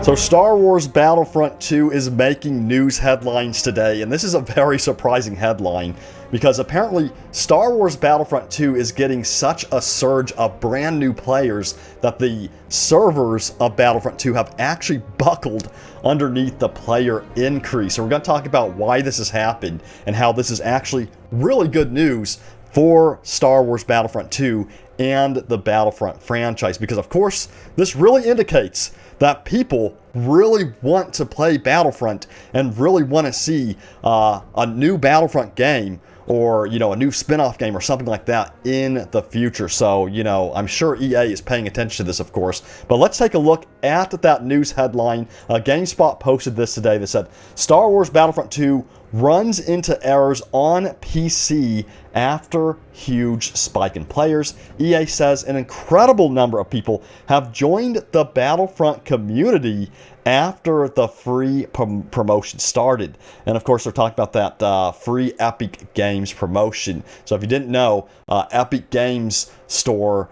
So Star Wars Battlefront 2 is making news headlines today, and this is a very surprising headline because apparently Star Wars Battlefront 2 is getting such a surge of brand new players that the servers of Battlefront 2 have actually buckled underneath the player increase. So we're going to talk about why this has happened and how this is actually really good news for Star Wars Battlefront 2 and the Battlefront franchise, because of course this really indicates that people really want to play Battlefront and really want to see a new Battlefront game, or a new spin-off game or something like that in the future. So I'm sure EA is paying attention to this, of course. But let's take a look at that news headline. GameSpot posted this today that said Star Wars Battlefront 2 runs into errors on PC after huge spike in players. EA says an incredible number of people have joined the Battlefront community after the free promotion started. And of course, they're talking about that free Epic Games promotion. So if you didn't know, Epic Games Store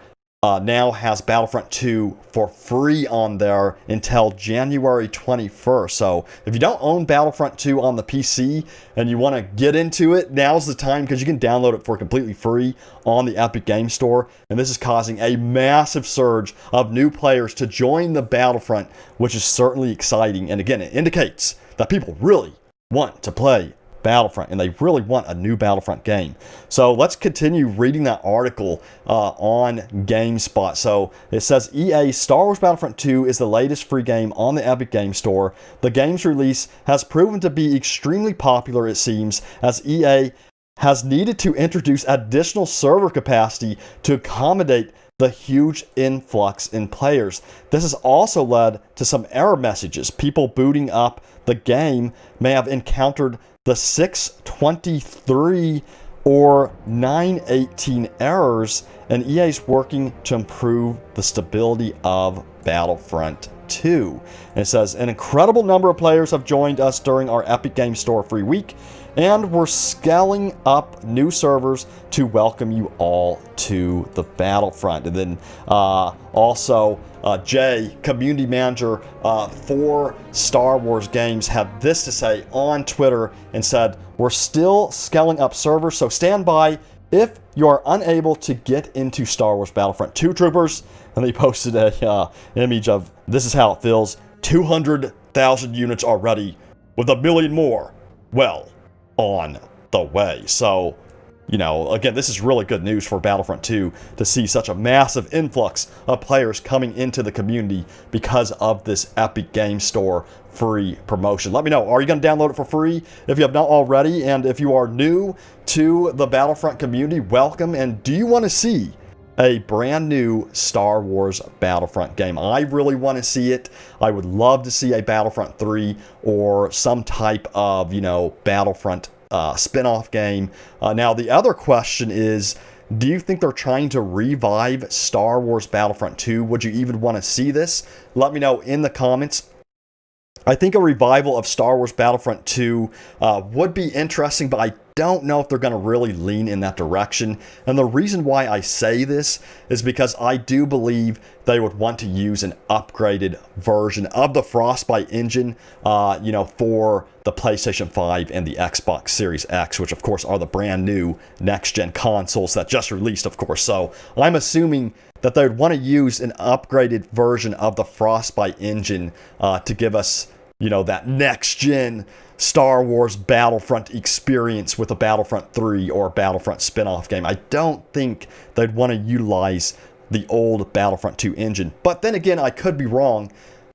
now has Battlefront 2 for free on there until January 21st. So if you don't own Battlefront 2 on the PC and you want to get into it, now's the time, because you can download it for completely free on the Epic Games Store. And this is causing a massive surge of new players to join the Battlefront, which is certainly exciting. And again, it indicates that people really want to play Battlefront, and they really want a new Battlefront game. So let's continue reading that article on GameSpot. So it says EA Star Wars Battlefront 2 is the latest free game on the Epic Games Store. The game's release has proven to be extremely popular, it seems, as EA has needed to introduce additional server capacity to accommodate the huge influx in players. This has also led to some error messages. People booting up the game may have encountered the 623 or 918 errors, and EA is working to improve the stability of Battlefront 2. And it says an incredible number of players have joined us during our Epic Games Store free week, and we're scaling up new servers to welcome you all to the Battlefront. And then also Jay, community manager for Star Wars games, had this to say on Twitter and said, "We're still scaling up servers, so stand by if you are unable to get into Star Wars Battlefront 2, troopers." And they posted a image of, "This is how it feels. 200,000 units already, with 1 million more, well, on the way." So, again, this is really good news for Battlefront 2 to see such a massive influx of players coming into the community because of this Epic Games Store free promotion. Let me know, are you going to download it for free if you have not already? And if you are new to the Battlefront community, welcome. And do you want to see a brand new Star Wars Battlefront game? I really want to see it. I would love to see a Battlefront 3 or some type of, Battlefront spin-off game. Now, the other question is, do you think they're trying to revive Star Wars Battlefront 2? Would you even want to see this? Let me know in the comments. I think a revival of Star Wars Battlefront 2 would be interesting, but I don't know if they're going to really lean in that direction. And the reason why I say this is because I do believe they would want to use an upgraded version of the Frostbite engine, for the PlayStation 5 and the Xbox Series X, which of course are the brand new next-gen consoles that just released, of course. So I'm assuming that they would want to use an upgraded version of the Frostbite engine to give us, that next-gen Star Wars Battlefront experience with a Battlefront 3 or Battlefront spin-off game. I don't think they'd want to utilize the old Battlefront 2 engine. But then again, I could be wrong.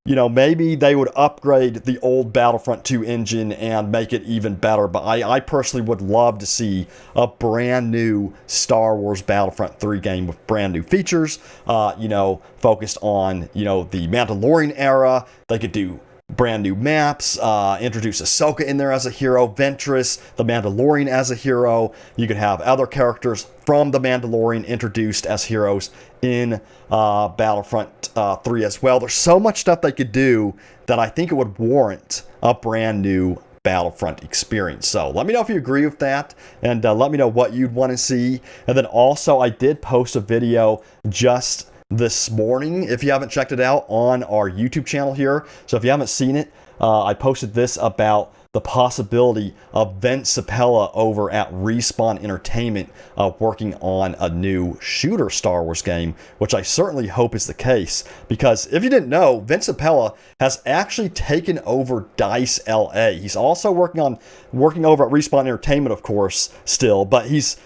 Maybe they would upgrade the old Battlefront 2 engine and make it even better. But I personally would love to see a brand new Star Wars Battlefront 3 game with brand new features, focused on, the Mandalorian era. They could do brand new maps, introduce Ahsoka in there as a hero, Ventress, the Mandalorian as a hero. You could have other characters from the Mandalorian introduced as heroes in Battlefront 3 as well. There's so much stuff they could do that I think it would warrant a brand new Battlefront experience. So let me know if you agree with that, and let me know what you'd want to see. And then also, I did post a video just this morning, if you haven't checked it out, on our YouTube channel here. So if you haven't seen it, I posted this about the possibility of Vince Zampella over at Respawn Entertainment working on a new shooter Star Wars game, which I certainly hope is the case, because if you didn't know, Vince Zampella has actually taken over DICE LA. He's also working over at Respawn Entertainment, of course, still, but he's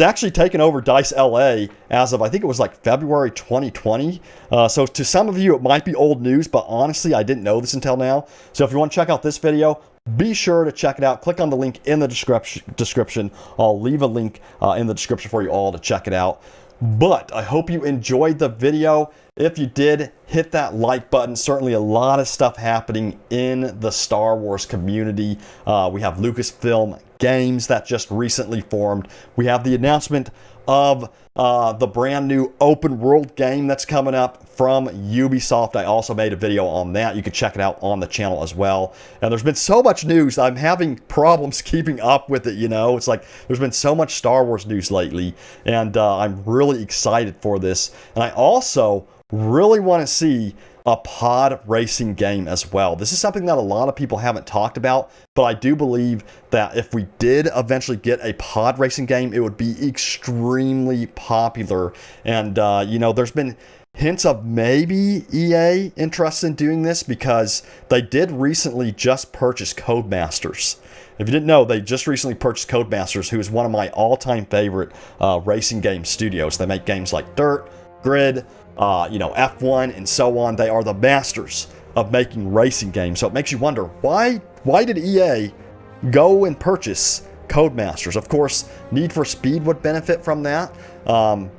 actually taken over DICE LA as of, I think it was like February 2020. So to some of you, it might be old news, but honestly, I didn't know this until now. So if you want to check out this video, be sure to check it out. Click on the link in the description. I'll leave a link in the description for you all to check it out. But I hope you enjoyed the video. If you did, hit that like button. Certainly a lot of stuff happening in the Star Wars community. We have Lucasfilm Games that just recently formed. We have the announcement of the brand new open world game that's coming up from Ubisoft. I also made a video on that. You can check it out on the channel as well. And there's been so much news, I'm having problems keeping up with it, you know. It's like there's been so much Star Wars news lately, and I'm really excited for this. And I also really want to see a pod racing game as well. This is something that a lot of people haven't talked about, but I do believe that if we did eventually get a pod racing game, it would be extremely popular. And, you know, there's been hints of maybe EA interested in doing this, because they did recently just purchase Codemasters. If you didn't know, they just recently purchased Codemasters, who is one of my all-time favorite racing game studios. They make games like Dirt, Grid, you know, F1 and so on. They are the masters of making racing games. So it makes you wonder, why did EA go and purchase Codemasters? Of course, Need for Speed would benefit from that.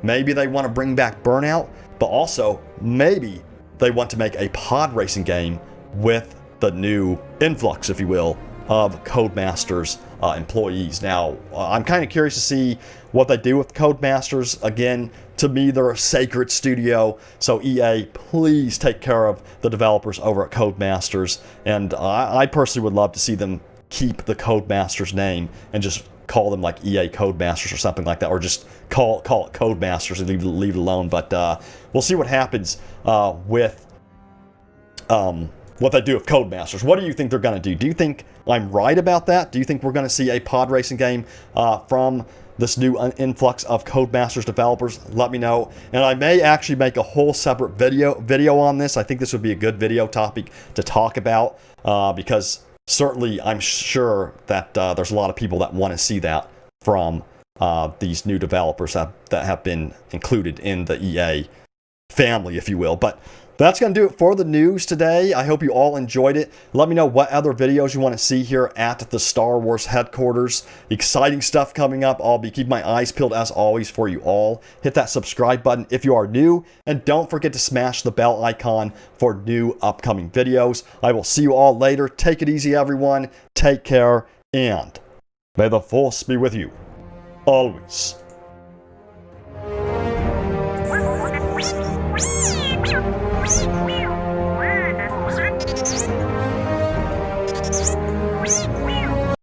Maybe they want to bring back Burnout, but also maybe they want to make a pod racing game with the new influx, if you will, of Codemasters employees. Now, I'm kind of curious to see what they do with Codemasters. Again, to me, they're a sacred studio. So EA, please take care of the developers over at Codemasters. And I personally would love to see them keep the Codemasters name and just call them like EA Codemasters or something like that, or just call it Codemasters and leave it alone. But we'll see what happens with what they do with Codemasters. What do you think they're going to do? Do you think I'm right about that? Do you think we're going to see a pod racing game from this new influx of Codemasters developers? Let me know. And I may actually make a whole separate video on this. I think this would be a good video topic to talk about, because certainly I'm sure that there's a lot of people that want to see that from these new developers that have been included in the EA family, if you will. But that's going to do it for the news today. I hope you all enjoyed it. Let me know what other videos you want to see here at the Star Wars headquarters. Exciting stuff coming up. I'll be keeping my eyes peeled as always for you all. Hit that subscribe button if you are new, and don't forget to smash the bell icon for new upcoming videos. I will see you all later. Take it easy, everyone. Take care, and may the Force be with you always.